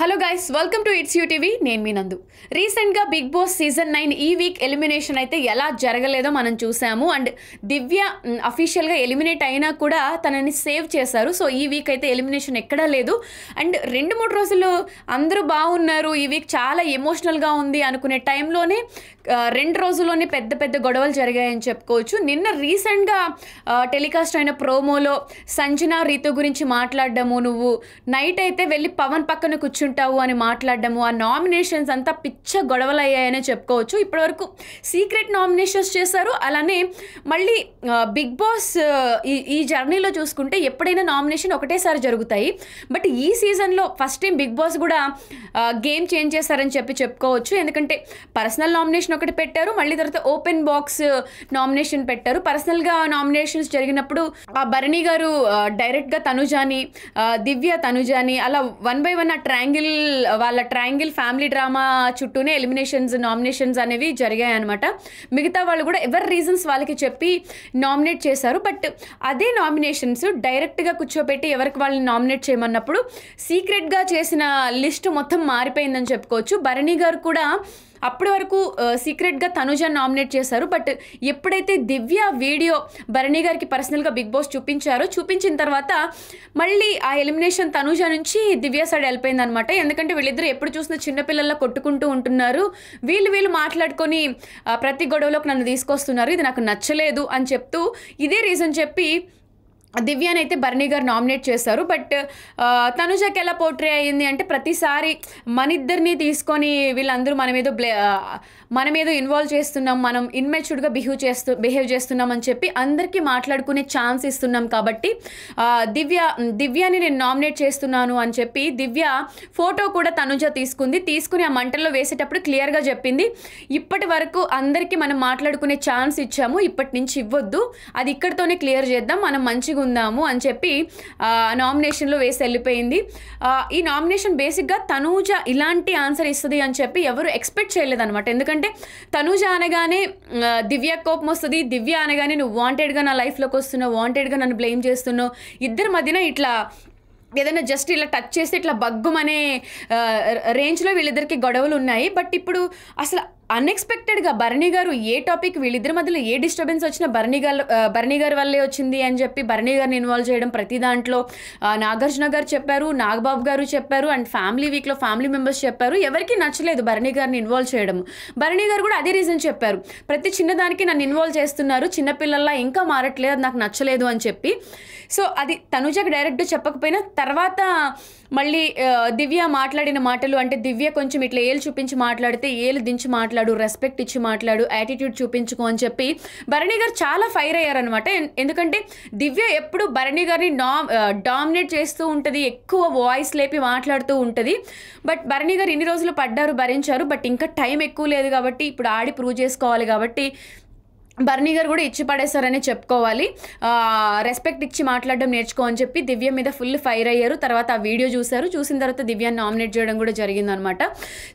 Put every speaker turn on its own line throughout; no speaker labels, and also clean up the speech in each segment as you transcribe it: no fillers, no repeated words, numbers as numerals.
Hello guys, welcome to it's UTV. నేను మీ నందు. రీసెంట్గా బిగ్ బాస్ సీజన్ 9 ఈ వీక్ ఎలిమినేషన్ అయితే ఎలా జరగలేదో మనం చూసాము. అండ్ దివ్య అఫీషియల్గా ఎలిమినేట్ అయినా కూడా తనని సేవ్ చేశారు. సో ఈ వీక్ అయితే ఎలిమినేషన్ ఎక్కడా లేదు. అండ్ 2-3 రోజులు అందరూ బాగున్నారు, ఈ వీక్ చాలా ఎమోషనల్గా ఉంది అనుకునే టైంలోనే 2 రోజుల్లోనే పెద్ద పెద్ద గొడవలు జరిగాయని చెప్పుకోవచ్చు. నిన్న రీసెంట్గా టెలికాస్ట్ అయిన ప్రోమోలో సంజన రీతు గురించి మాట్లాడడము, నువ్వు నైట్ అయితే వెళ్ళి పవన్ పక్కన కూర్చుంటావు అని మాట్లాడడము, ఆ నామినేషన్స్ అంతా పిచ్చ గొడవలు అయ్యాయనే చెప్పుకోవచ్చు. ఇప్పటివరకు సీక్రెట్ నామినేషన్స్ చేశారు. అలానే మళ్ళీ బిగ్ బాస్ ఈ జర్నీలో చూసుకుంటే ఎప్పుడైనా నామినేషన్ ఒకటేసారి జరుగుతాయి. బట్ ఈ సీజన్లో ఫస్ట్ టైం బిగ్ బాస్ కూడా గేమ్ చేంజ్ చేశారని చెప్పుకోవచ్చు. ఎందుకంటే పర్సనల్ నామినేషన్ ఒకటి పెట్టారు, మళ్ళీ తర్వాత ఓపెన్ బాక్స్ నామినేషన్ పెట్టారు. పర్సనల్గా నామినేషన్స్ జరిగినప్పుడు ఆ భరణి గారు డైరెక్ట్గా తనుజాని, దివ్య తనుజాని అలా 1 by 1 వాళ్ళ ట్రయాంగిల్ ఫ్యామిలీ డ్రామా చుట్టూనే నామినేషన్స్ అనేవి జరిగాయి అనమాట. మిగతా వాళ్ళు కూడా ఎవరి రీజన్స్ వాళ్ళకి చెప్పి నామినేట్ చేశారు. బట్ అదే నామినేషన్స్ డైరెక్ట్గా కూర్చోబెట్టి ఎవరికి వాళ్ళని నామినేట్ చేయమన్నప్పుడు సీక్రెట్గా చేసిన లిస్ట్ మొత్తం మారిపోయిందని చెప్పుకోవచ్చు. భరణి గారు కూడా అప్పటి వరకు సీక్రెట్గా తనుజాని నామినేట్ చేశారు. బట్ ఎప్పుడైతే దివ్య వీడియో భరణి గారికి పర్సనల్గా బిగ్ బాస్ చూపించిన తర్వాత మళ్ళీ ఆ ఎలిమినేషన్ తనుజ నుంచి దివ్య సైడ్ వెళ్ళిపోయింది అనమాట. ఎందుకంటే వీళ్ళిద్దరూ ఎప్పుడు చూసినా చిన్నపిల్లల్లో కొట్టుకుంటూ ఉంటున్నారు, వీళ్ళు మాట్లాడుకొని ప్రతి గొడవలోకి నన్ను తీసుకొస్తున్నారు, ఇది నాకు నచ్చలేదు అని చెప్తూ ఇదే రీజన్ చెప్పి దివ్యాని అయితే భరణి గారు నామినేట్ చేశారు. బట్ తనుజకి ఎలా పోర్ట్రే అయ్యింది అంటే ప్రతిసారి మన ఇద్దరిని తీసుకొని వీళ్ళందరూ మనమేదో ఇన్వాల్వ్ చేస్తున్నాం, మనం ఇన్మెచ్యూర్డ్గా బిహేవ్ చేస్తున్నాం అని చెప్పి అందరికీ మాట్లాడుకునే ఛాన్స్ ఇస్తున్నాం. కాబట్టి దివ్యాని నేను నామినేట్ చేస్తున్నాను అని చెప్పి దివ్య ఫోటో కూడా తనుజ తీసుకుని ఆ మంటల్లో వేసేటప్పుడు క్లియర్గా చెప్పింది, ఇప్పటి వరకు అందరికీ మనం మాట్లాడుకునే ఛాన్స్ ఇచ్చాము, ఇప్పటి నుంచి ఇవ్వద్దు, అది ఇక్కడితోనే క్లియర్ చేద్దాం, మనం మంచిగా ఉందాము అని చెప్పి నామినేషన్లో వేసి వెళ్ళిపోయింది. ఈ నామినేషన్ బేసిక్గా తనూజ ఇలాంటి ఆన్సర్ ఇస్తుంది అని చెప్పి ఎవరు ఎక్స్పెక్ట్ చేయలేదన్నమాట. ఎందుకంటే తనూజ అనగానే దివ్య కోపం వస్తుంది, దివ్య అనగానే నువ్వు వాంటెడ్గా నా లైఫ్లోకి వస్తున్నావు, వాంటెడ్గా నన్ను బ్లేమ్ చేస్తున్నావు, ఇద్దరి మధ్యన ఇట్లా ఏదైనా జస్ట్ ఇలా టచ్ చేస్తే ఇట్లా బగ్గుమనే రేంజ్లో వీళ్ళిద్దరికి గొడవలు ఉన్నాయి. బట్ ఇప్పుడు అసలు అన్ఎక్స్పెక్టెడ్గా భరణి గారు ఏ టాపిక్ వీళ్ళిద్దరి మధ్యలో ఏ డిస్టర్బెన్స్ వచ్చినా భరణి గారి వల్లే వచ్చింది అని చెప్పి భరణి గారిని ఇన్వాల్వ్ చేయడం, ప్రతి దాంట్లో నాగార్జున గారు చెప్పారు, నాగబాబు గారు చెప్పారు, అండ్ ఫ్యామిలీ వీక్లో ఫ్యామిలీ మెంబర్స్ చెప్పారు, ఎవరికి నచ్చలేదు భరణి గారిని ఇన్వాల్వ్ చేయడం. భరణి గారు కూడా అదే రీజన్ చెప్పారు, ప్రతి చిన్నదానికి నన్ను ఇన్వాల్వ్ చేస్తున్నారు, చిన్నపిల్లల్లా ఇంకా మారట్లేదు, అది నాకు నచ్చలేదు అని చెప్పి. సో అది తనుజకి డైరెక్ట్గా చెప్పకపోయినా తర్వాత మళ్ళీ దివ్య మాట్లాడిన మాటలు, అంటే దివ్య కొంచెం ఇట్లా ఏలు చూపించి మాట్లాడితే ఏలు దించి మాట్లాడు, రెస్పెక్ట్ ఇచ్చి మాట్లాడు, యాటిట్యూడ్ చూపించుకో అని చెప్పి భరణి గారు చాలా ఫైర్ అయ్యారనమాట. ఎందుకంటే దివ్య ఎప్పుడు భరణి గారిని డామినేట్ చేస్తూ ఉంటుంది, ఎక్కువ వాయిస్ లేపి మాట్లాడుతూ ఉంటుంది. బట్ భరణి గారు ఇన్ని రోజులు భరించారు. బట్ ఇంకా టైం ఎక్కువ లేదు కాబట్టి ఇప్పుడు ఆడి ప్రూవ్ చేసుకోవాలి కాబట్టి భరణి గారు కూడా ఇచ్చి పడేశారని చెప్పుకోవాలి. రెస్పెక్ట్ ఇచ్చి మాట్లాడడం నేర్చుకో అని చెప్పి దివ్య మీద ఫుల్ ఫైర్ అయ్యారు. తర్వాత ఆ వీడియో చూసిన తర్వాత దివ్యాన్ని నామినేట్ చేయడం కూడా జరిగిందనమాట.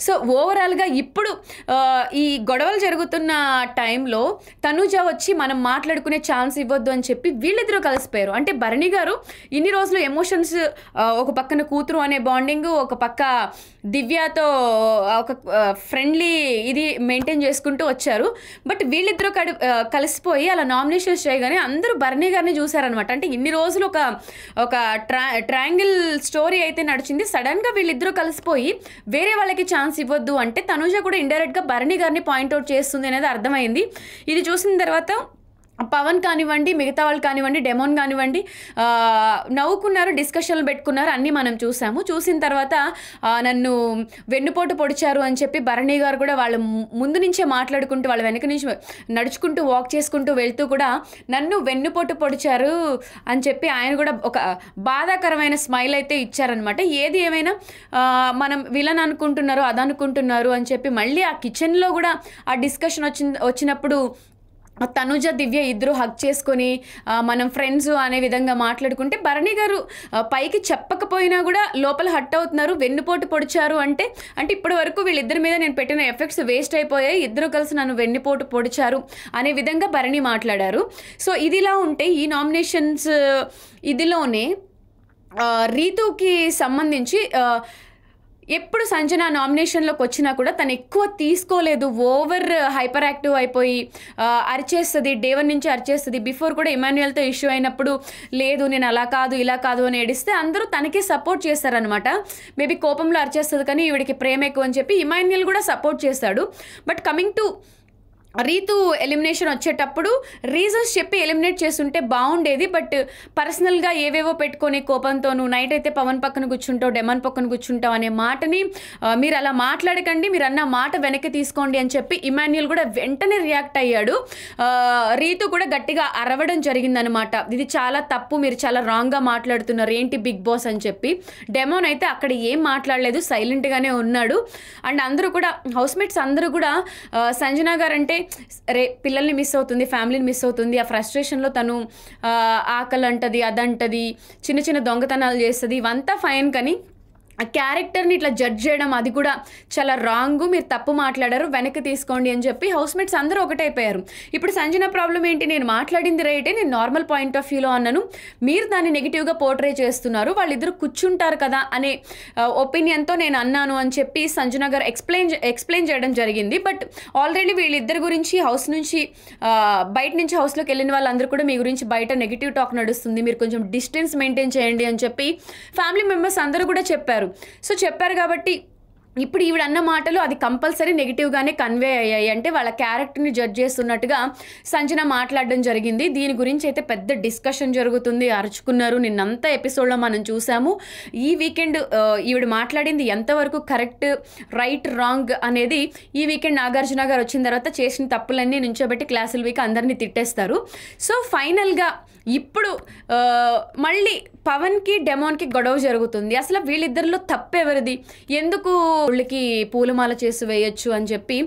సో ఓవరాల్గా ఇప్పుడు ఈ గొడవలు జరుగుతున్న టైంలో తనుజ వచ్చి మనం మాట్లాడుకునే ఛాన్స్ ఇవ్వద్దు అని చెప్పి వీళ్ళిద్దరూ కలిసిపోయారు. అంటే భరణి గారు ఇన్ని రోజులు ఎమోషన్స్, ఒక పక్కన కూతురు అనే బాండింగ్, ఒక పక్క దివ్యతో ఒక ఫ్రెండ్లీ ఇది మెయింటైన్ చేసుకుంటూ వచ్చారు. బట్ వీళ్ళిద్దరూ కలిసిపోయి అలా నామినేషన్స్ చేయగానే అందరూ భరణి గారిని చూసారనమాట. అంటే ఇన్ని రోజులు ఒక ట్రయాంగిల్ స్టోరీ అయితే నడిచింది, సడన్గా వీళ్ళిద్దరూ కలిసిపోయి వేరే వాళ్ళకి ఛాన్స్ ఇవ్వద్దు అంటే తనుజ కూడా ఇండైరెక్ట్గా భరణి గారిని పాయింట్అవుట్ చేస్తుంది అనేది అర్థమైంది. ఇది చూసిన తర్వాత పవన్ కానివ్వండి, మిగతా వాళ్ళు కానివ్వండి, డెమోన్ కానివ్వండి నవ్వుకున్నారు, డిస్కషన్లు పెట్టుకున్నారు, అన్నీ మనం చూసిన తర్వాత నన్ను వెన్నుపోటు పొడిచారు అని చెప్పి భరణి గారు కూడా వాళ్ళ ముందు నుంచే మాట్లాడుకుంటూ వాళ్ళ వెనక నుంచి నడుచుకుంటూ వాక్ చేసుకుంటూ వెళ్తూ కూడా నన్ను వెన్నుపోటు పొడిచారు అని చెప్పి ఆయన కూడా ఒక బాధాకరమైన స్మైల్ అయితే ఇచ్చారనమాట. ఏది ఏమైనా మనం విలన్ అనుకుంటున్నారు, అదనుకుంటున్నారు అని చెప్పి మళ్ళీ ఆ కిచెన్లో కూడా ఆ డిస్కషన్ వచ్చినప్పుడు తనుజ దివ్య ఇద్దరు హగ్ చేసుకొని మనం ఫ్రెండ్స్ అనే విధంగా మాట్లాడుకుంటే భరణి గారు పైకి చెప్పకపోయినా కూడా లోపల హట్ అవుతున్నారు, వెన్నుపోటు పొడిచారు అంటే ఇప్పటి వరకు వీళ్ళిద్దరి మీద నేను పెట్టిన ఎఫెక్ట్స్ వేస్ట్ అయిపోయాయి, ఇద్దరు కలిసి నన్ను వెన్నుపోటు పొడిచారు అనే విధంగా భరణి మాట్లాడారు. సో ఇదిలా ఉంటే ఈ నామినేషన్స్ ఇదిలోనే రీతుకి సంబంధించి ఎప్పుడు సంజన నామినేషన్‌లోకి వచ్చినా కూడా తను ఎక్కువ తీసుకోలేదు. ఓవర్ హైపర్ యాక్టివ్ అయిపోయి అరిచేస్తది. డే 1 నుంచి అరిచేస్తది. బిఫోర్ కూడా ఇమాన్యుయల్‌తో ఇష్యూ అయినప్పుడు లేదు నేను అలా కాదు, ఇలా కాదు అని ఏడిస్తే అందరూ తనకే సపోర్ట్ చేశారనమాట. మేబీ కోపంలో అరిచేస్తది కానీ ఈవిడికి ప్రేమ ఎక్కువ అని చెప్పి ఇమాన్యుయల్ కూడా సపోర్ట్ చేశాడు. But coming to Rithu elimination వచ్చేటప్పుడు రీజన్స్ చెప్పి ఎలిమినేట్ చేస్తుంటే బాగుండేది. బట్ పర్సనల్గా ఏవేవో పెట్టుకొని కోపంతో నువ్వు నైట్ అయితే పవన్ పక్కన కూర్చుంటావు, డెమన్ పక్కన కూర్చుంటావు అనే మాటని మీరు అలా మాట్లాడకండి, మీరు అన్న మాట వెనక్కి తీసుకోండి అని చెప్పి ఇమాన్యుయల్ కూడా వెంటనే రియాక్ట్ అయ్యాడు. రీతు కూడా గట్టిగా అరవడం జరిగిందనమాట. ఇది చాలా తప్పు, మీరు చాలా రాంగ్గా మాట్లాడుతున్నారు, ఏంటి బిగ్ బాస్ అని చెప్పి. డెమోన్ అయితే అక్కడ ఏం మాట్లాడలేదు, సైలెంట్గానే ఉన్నాడు. అండ్ అందరూ కూడా హౌస్మేట్స్ అందరూ కూడా సంజన గారు అంటే రే పిల్లల్ని మిస్ అవుతుంది, ఫ్యామిలీని మిస్ అవుతుంది, ఆ ఫ్రస్ట్రేషన్లో తను ఆకలి అంటది, అదంటది, చిన్న చిన్న దొంగతనాలు చేస్తుంది, ఇవంతా ఫైన్. కానీ ఆ క్యారెక్టర్ని ఇట్లా జడ్జ్ చేయడం అది కూడా చాలా రాంగ్, మీరు తప్పు మాట్లాడారు, వెనక్కి తీసుకోండి అని చెప్పి హౌస్మేట్స్ అందరూ ఒకటైపోయారు. ఇప్పుడు సంజన ప్రాబ్లం ఏంటి, నేను మాట్లాడింది రైటే, నేను నార్మల్ పాయింట్ ఆఫ్ వ్యూలో అన్నాను, మీరు దాన్ని నెగిటివ్గా పోర్ట్రే చేస్తున్నారు, వాళ్ళిద్దరు కూర్చుంటారు కదా అనే ఒపీనియన్తో నేను అన్నాను అని చెప్పి సంజన గారు ఎక్స్ప్లెయిన్ చేయడం జరిగింది. బట్ ఆల్రెడీ వీళ్ళిద్దరి గురించి హౌస్ నుంచి బయట నుంచి హౌస్లోకి వెళ్ళిన వాళ్ళందరూ కూడా మీ గురించి బయట నెగిటివ్ టాక్ నడుస్తుంది, మీరు కొంచెం డిస్టెన్స్ మెయింటైన్ చేయండి అని చెప్పి ఫ్యామిలీ మెంబర్స్ అందరూ కూడా చెప్పారు. సో చెప్పారు కాబట్టి ఇప్పుడు ఈవిడ అన్న మాటలు అది కంపల్సరీ నెగిటివ్గానే కన్వే అయ్యాయి. అంటే వాళ్ళ క్యారెక్టర్ని జడ్జ్ చేస్తున్నట్టుగా సంజన మాట్లాడడం జరిగింది. దీని గురించి అయితే పెద్ద డిస్కషన్ జరుగుతుంది, అరుచుకున్నారు, నిన్నంతా ఎపిసోడ్లో మనం చూసాము. ఈ వీకెండ్ ఈవిడ మాట్లాడింది ఎంతవరకు కరెక్ట్, రైట్, రాంగ్ అనేది ఈ వీకెండ్ నాగార్జున గారు వచ్చిన తర్వాత చేసిన తప్పులన్నీ నుంచోబెట్టి క్లాసుల వీక్ అందరినీ తిట్టేస్తారు. సో ఫైనల్గా ఇప్పుడు మళ్ళీ పవన్కి డెమోన్కి గొడవ జరుగుతుంది. అసలు వీళ్ళిద్దరిలో తప్పెవరిది, ఎందుకు వాళ్ళకి పూలమాల చేసి వేయచ్చు అని చెప్పి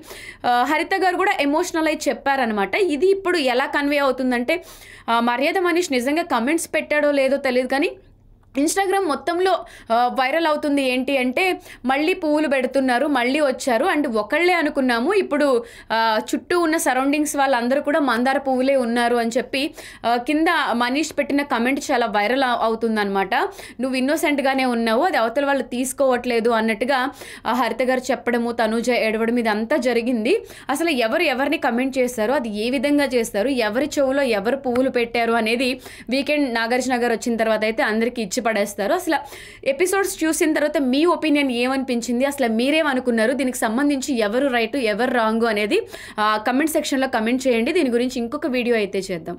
హరిత గారు కూడా ఎమోషనల్ అయి చెప్పారనమాట. ఇది ఇప్పుడు ఎలా కన్వే అవుతుందంటే మర్యాద మనీష్ నిజంగా కమెంట్స్ పెట్టాడో లేదో తెలియదు కానీ ఇన్స్టాగ్రామ్ మొత్తంలో వైరల్ అవుతుంది. ఏంటి అంటే మళ్ళీ పువ్వులు పెడుతున్నారు, మళ్ళీ వచ్చారు అండ్ ఒకళ్ళే అనుకున్నాము, ఇప్పుడు చుట్టూ ఉన్న సరౌండింగ్స్ వాళ్ళందరూ కూడా మందార పువ్వులే ఉన్నారు అని చెప్పి కింద మనీష్ పెట్టిన కమెంట్ చాలా వైరల్ అవుతుందన్నమాట. నువ్వు ఇన్నోసెంట్గానే ఉన్నావు, అది అవతల వాళ్ళు తీసుకోవట్లేదు అన్నట్టుగా హరిత గారు చెప్పడము, తనూజ ఏడవడం, ఇదంతా జరిగింది. అసలు ఎవరిని కమెంట్ చేశారు, అది ఏ విధంగా చేస్తారు, ఎవరి చెవులో ఎవరు పువ్వులు పెట్టారు అనేది వీకెండ్ నాగార్జున గారు వచ్చిన తర్వాత అయితే అందరికీ ఇచ్చి పడేస్తారు. అసలు ఎపిసోడ్స్ చూసిన తర్వాత మీ ఒపీనియన్ ఏమనిపించింది, అసలు మీరేమనుకున్నారు, దీనికి సంబంధించి ఎవరు రైట్ ఎవరు రాంగ్ అనేది కమెంట్ సెక్షన్లో కమెంట్ చేయండి. దీని గురించి ఇంకొక వీడియో అయితే చేద్దాం.